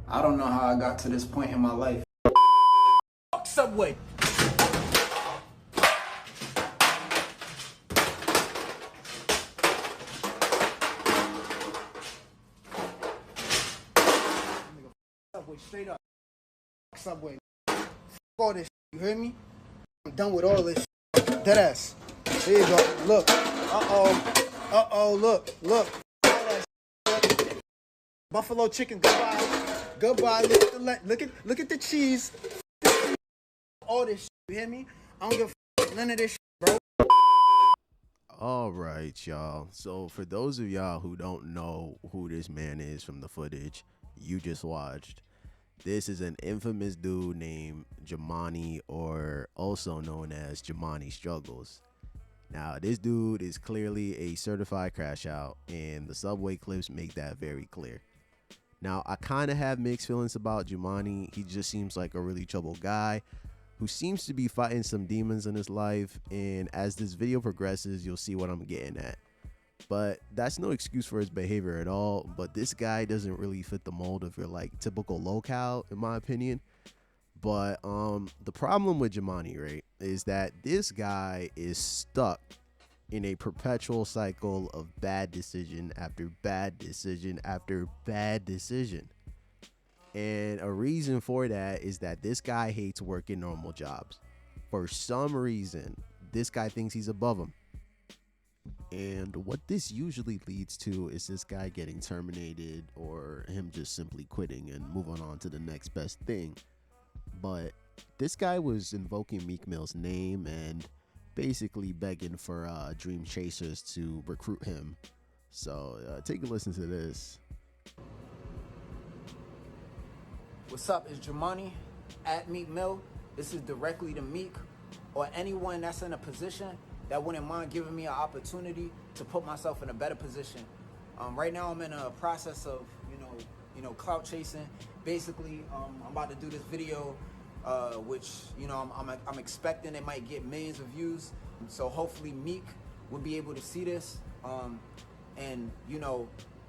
I don't know how I got to this point in my life. Fuck Subway. Subway, straight up. Subway. Fuck all this shit, you hear me? I'm done with all this shit. Deadass. There you go. Look. Look. All that shit. Buffalo chicken, goodbye. Look at the cheese. All this shit, you hear me? I don't give a fuck none of this shit, bro. All right, y'all. So for those of y'all who don't know who this man is from the footage you just watched, this is an infamous dude named Jamani, or also known as Jamani Struggles. Now, this dude is clearly a certified crash out, and the Subway clips make that very clear. Now, I kind of have mixed feelings about Jumanne. He just seems like a really troubled guy who seems to be fighting some demons in his life, and as this video progresses, you'll see what I'm getting at. But that's no excuse for his behavior at all, but this guy doesn't really fit the mold of your like typical locale, in my opinion. But the problem with Jamani, right, is that this guy is stuck in a perpetual cycle of bad decision after bad decision after bad decision. And a reason for that is that this guy hates working normal jobs. For some reason, this guy thinks he's above him. And what this usually leads to is this guy getting terminated or him just simply quitting and moving on to the next best thing. But this guy was invoking Meek Mill's name and basically begging for dream chasers to recruit him. So take a listen to this. What's up? It's Jamani at Meek Mill. This is directly to Meek or anyone that's in a position that wouldn't mind giving me an opportunity to put myself in a better position. Right now I'm in a process of, clout chasing. Basically, I'm about to do this video, which, I'm expecting it might get millions of views. So hopefully Meek will be able to see this. And,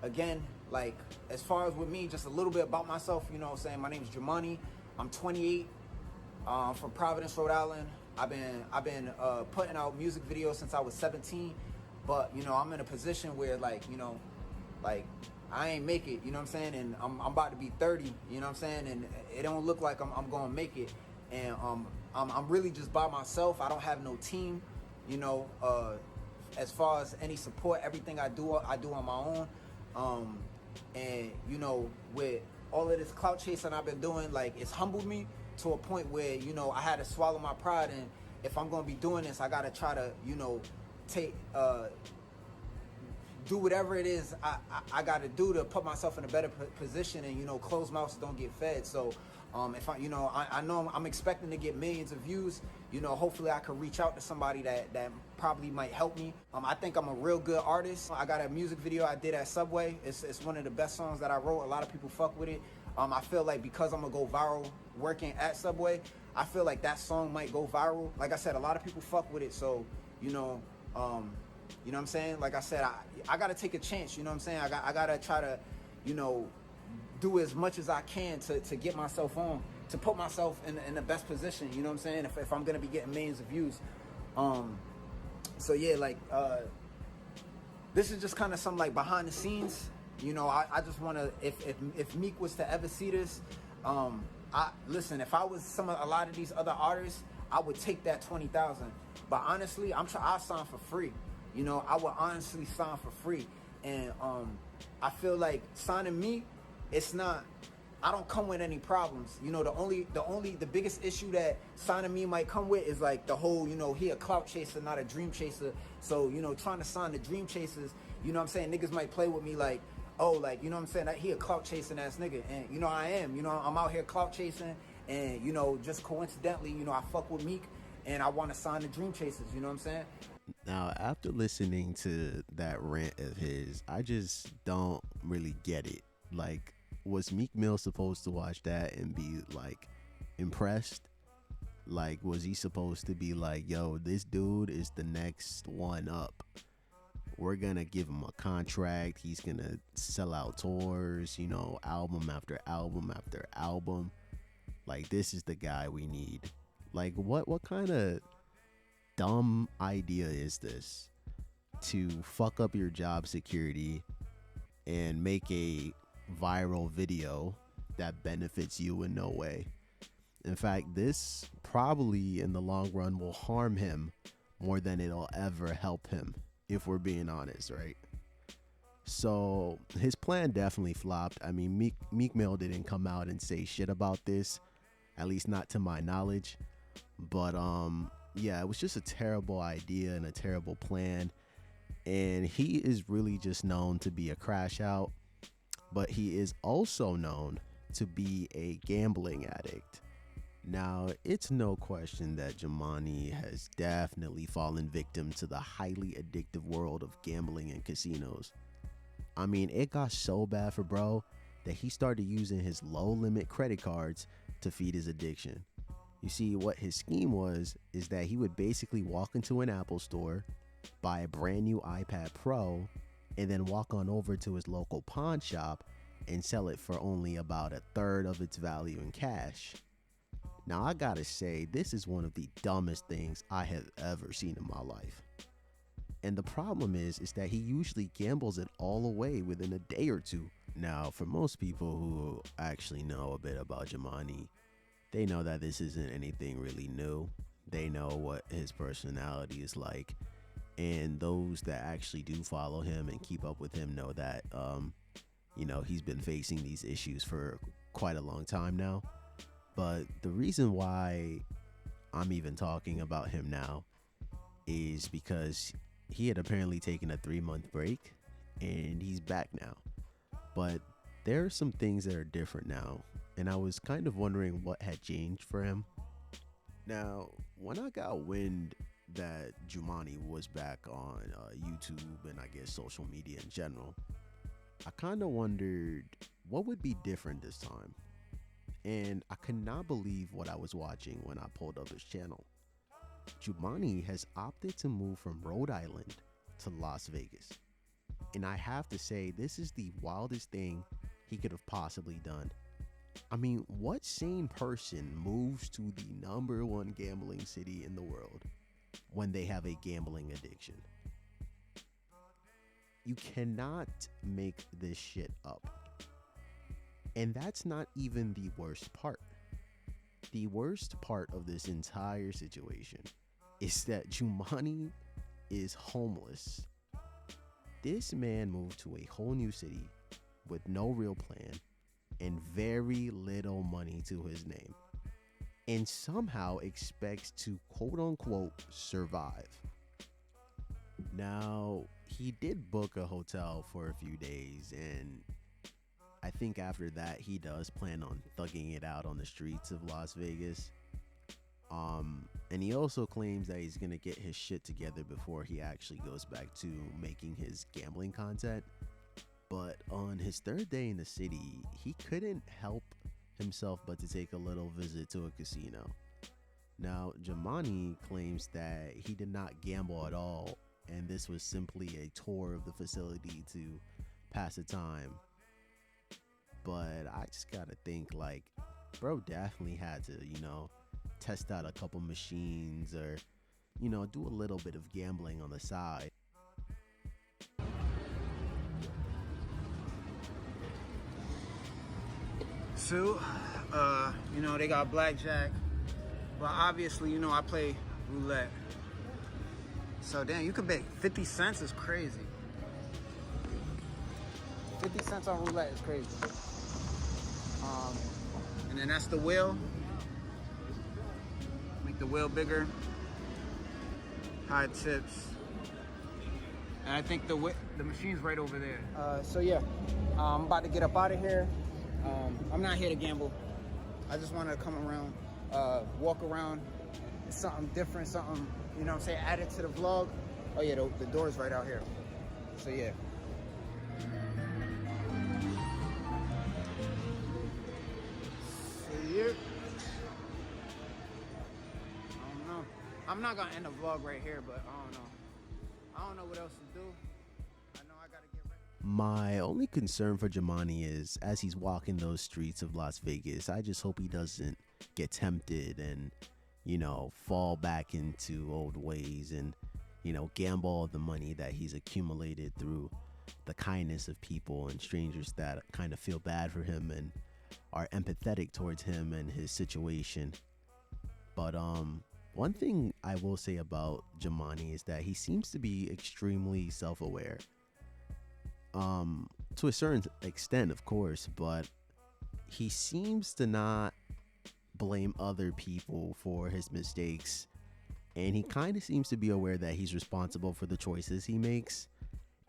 again, like, as far as with me, just a little bit about myself, my name is Jamani. I'm 28, from Providence, Rhode Island. I've been putting out music videos since I was 17, but I'm in a position where like I ain't make it, and I'm about to be 30, and it don't look like I'm gonna make it, and I'm really just by myself. I don't have no team, as far as any support. Everything I do on my own, and with all of this clout chasing I've been doing, like, it's humbled me to a point where, I had to swallow my pride, and if I'm gonna be doing this, I gotta try to, do whatever it is I gotta do to put myself in a better position, and closed mouths don't get fed. So if I know I'm expecting to get millions of views, hopefully I can reach out to somebody that probably might help me. I think I'm a real good artist. I got a music video I did at Subway. It's one of the best songs that I wrote. A lot of people fuck with it. I feel like because I'm gonna go viral working at Subway, I feel like that song might go viral. Like I said, a lot of people fuck with it, so you know what I'm saying? Like I said, I gotta take a chance, you know what I'm saying? I gotta try to, do as much as I can to get myself on, to put myself in the best position, you know what I'm saying? If I'm gonna be getting millions of views. So yeah, like this is just kind of some like behind the scenes. I just wanna, if Meek was to ever see this, listen, if I was a lot of these other artists, I would take that 20,000. But honestly, I'll sign for free. I would honestly sign for free. And I feel like signing me, it's not, I don't come with any problems. The biggest issue that signing me might come with is like the whole, he a clout chaser, not a dream chaser. So, trying to sign the dream chasers, niggas might play with me like, oh, like, that he a clout chasing ass nigga. And, I am, I'm out here clout chasing, and, just coincidentally, I fuck with Meek, and I want to sign the dream chasers, you know what I'm saying? Now, after listening to that rant of his, I just don't really get it. Like, was Meek Mill supposed to watch that and be like impressed? Like, was he supposed to be like, yo, this dude is the next one up? we're gonna give him a contract. He's gonna sell out tours, you know, album after album after album. Like, this is the guy we need. Like, what kind of dumb idea is this, to fuck up your job security and make a viral video that benefits you in no way? In fact, this probably in the long run will harm him more than it'll ever help him, if we're being honest, right? So his plan definitely flopped. I mean, Meek Mill didn't come out and say shit about this, at least not to my knowledge. But yeah, it was just a terrible idea and a terrible plan. And he is really just known to be a crash out, but he is also known to be a gambling addict. Now, it's no question that Jamani has definitely fallen victim to the highly addictive world of gambling and casinos. I mean, it got so bad for bro that he started using his low limit credit cards to feed his addiction. You see, what his scheme was is that he would basically walk into an Apple store, buy a brand new iPad Pro, and then walk on over to his local pawn shop and sell it for only about a third of its value in cash. Now, I gotta say, this is one of the dumbest things I have ever seen in my life. And the problem is that he usually gambles it all away within a day or two. Now, for most people who actually know a bit about Jamani, they know that this isn't anything really new. They know what his personality is like. And those that actually do follow him and keep up with him know that, you know, he's been facing these issues for quite a long time now. But the reason why I'm even talking about him now is because he had apparently taken a 3-month break and he's back now. But there are some things that are different now, and I was kind of wondering what had changed for him. Now, when I got wind that Jumanne was back on YouTube and I guess social media in general, I kind of wondered what would be different this time. And I could not believe what I was watching when I pulled up his channel. Jamani has opted to move from Rhode Island to Las Vegas. And I have to say, this is the wildest thing he could have possibly done. I mean, what sane person moves to the #1 gambling city in the world when they have a gambling addiction? You cannot make this shit up. And that's not even the worst part. The worst part of this entire situation is that Jamani is homeless. This man moved to a whole new city with no real plan and very little money to his name, and somehow expects to quote unquote survive. Now, he did book a hotel for a few days, and I think after that he does plan on thugging it out on the streets of Las Vegas. And he also claims that he's gonna get his shit together before he actually goes back to making his gambling content. But on his 3rd day in the city, he couldn't help himself but to take a little visit to a casino. Now, Jamani claims that he did not gamble at all, and this was simply a tour of the facility to pass the time. But I just gotta think, like, bro definitely had to, you know, test out a couple machines or, you know, do a little bit of gambling on the side. So, you know, they got blackjack, but obviously, you know, I play roulette. So, damn, you could bet 50 cents is crazy. 50 cents on roulette is crazy. And then that's the wheel. Make the wheel bigger. High tips. And I think the machine's right over there. So yeah, I'm about to get up out of here. I'm not here to gamble. I just want to come around, walk around. It's something different, something, you know what I'm saying, add it to the vlog. Oh yeah, the door's right out here. So yeah. See you. I don't know. I'm not gonna end the vlog right here, but I don't know what else to do. My only concern for Jamani is as he's walking those streets of Las Vegas, I just hope he doesn't get tempted and, fall back into old ways and, gamble all the money that he's accumulated through the kindness of people and strangers that kind of feel bad for him and are empathetic towards him and his situation. But one thing I will say about Jamani is that he seems to be extremely self-aware. To a certain extent, of course, but he seems to not blame other people for his mistakes, and he kind of seems to be aware that he's responsible for the choices he makes,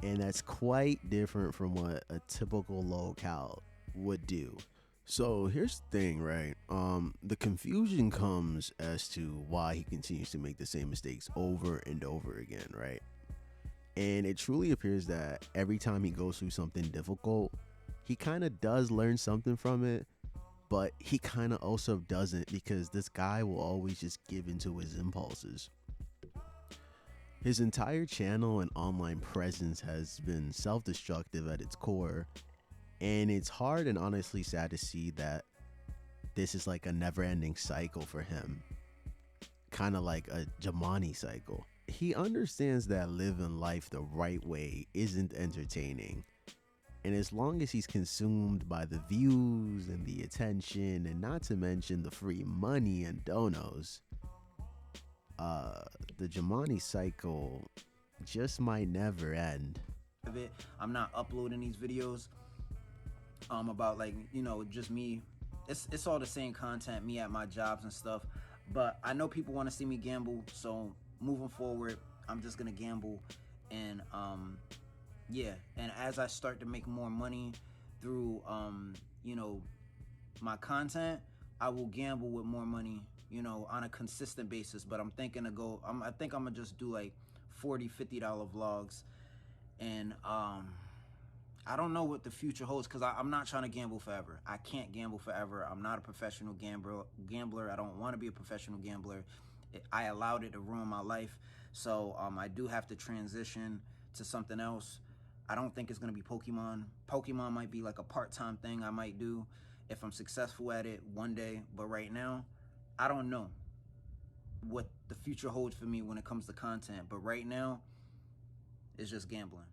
and that's quite different from what a typical local would do. So here's the thing, right? The confusion comes as to why he continues to make the same mistakes over and over again, right? And it truly appears that every time he goes through something difficult, he kind of does learn something from it, but he kind of also doesn't, because this guy will always just give into his impulses. His entire channel and online presence has been self-destructive at its core, and it's hard and honestly sad to see that this is like a never-ending cycle for him, kind of like a Jamani cycle. He understands that living life the right way isn't entertaining, and as long as he's consumed by the views and the attention, and not to mention the free money and donos, the Jamani cycle just might never end. I'm not uploading these videos about just me. It's all the same content, me at my jobs and stuff, but I know people want to see me gamble, so moving forward I'm just gonna gamble. And and as I start to make more money through my content, I will gamble with more money on a consistent basis. But I'm thinking to go, I think I'm gonna just do like $40-50 vlogs. And I don't know what the future holds, because I'm not trying to gamble forever. I can't gamble forever. I'm not a professional gambler. I don't want to be a professional gambler. I allowed it to ruin my life. So I do have to transition to something else. I don't think it's going to be Pokemon. Pokemon might be like a part-time thing I might do if I'm successful at it one day. But right now, I don't know what the future holds for me when it comes to content. But right now, it's just gambling.